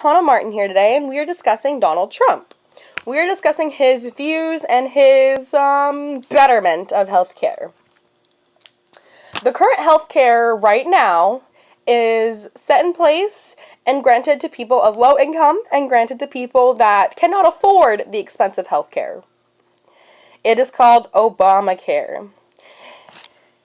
Tana Martin here today, and we are discussing Donald Trump. We are discussing his views and his betterment of healthcare. The current healthcare right now is set in place and granted to people of low income and granted to people that cannot afford the expensive healthcare. It is called Obamacare.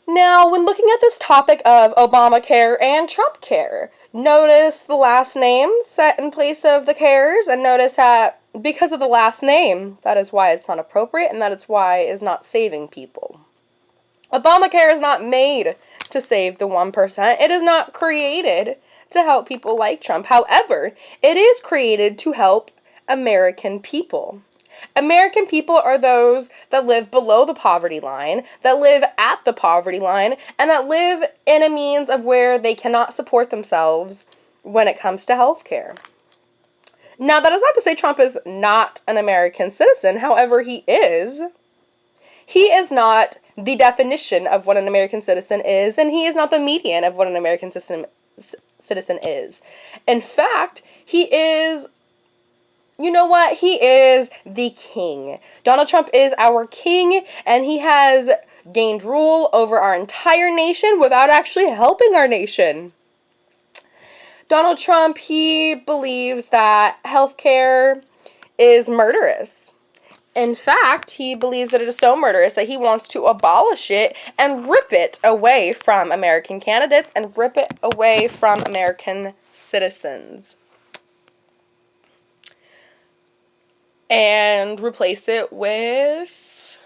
Now, when looking at this topic of Obamacare and Trump care, notice the last name set in place of the cares, and notice that because of the last name, that is why it's not appropriate, and that is why it's not saving people. Obamacare is not made to save the 1%. It is not created to help people like Trump. However, it is created to help American people. American people are those that live below the poverty line, that live at the poverty line, and that live in a means of where they cannot support themselves when it comes to health care. Now, that is not to say Trump is not an American citizen. However, he is. He is not the definition of what an American citizen is, and he is not the median of what an American citizen is. In fact, he is... You know what? He is the king. Donald Trump is our king, and he has gained rule over our entire nation without actually helping our nation. Donald Trump, he believes that healthcare is murderous. In fact, he believes that it is so murderous that he wants to abolish it and rip it away from American candidates and rip it away from American citizens. And replace it with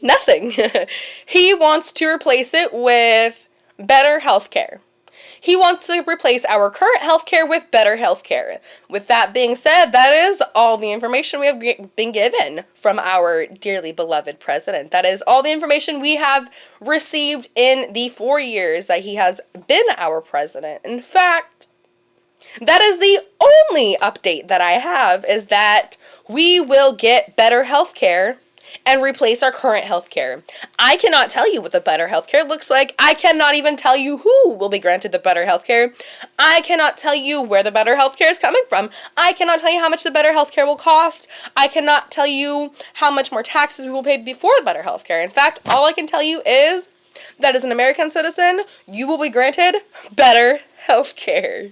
nothing. He wants to replace it with better healthcare. He wants to replace our current healthcare with better healthcare. With that being said, that is all the information we have been given from our dearly beloved president. That is all the information we have received in the 4 years that he has been our president. In fact, that is the only update that I have, is that we will get better healthcare and replace our current healthcare. I cannot tell you what the better healthcare looks like. I cannot even tell you who will be granted the better healthcare. I cannot tell you where the better healthcare is coming from. I cannot tell you how much the better healthcare will cost. I cannot tell you how much more taxes we will pay before the better healthcare. In fact, all I can tell you is that as an American citizen, you will be granted better healthcare.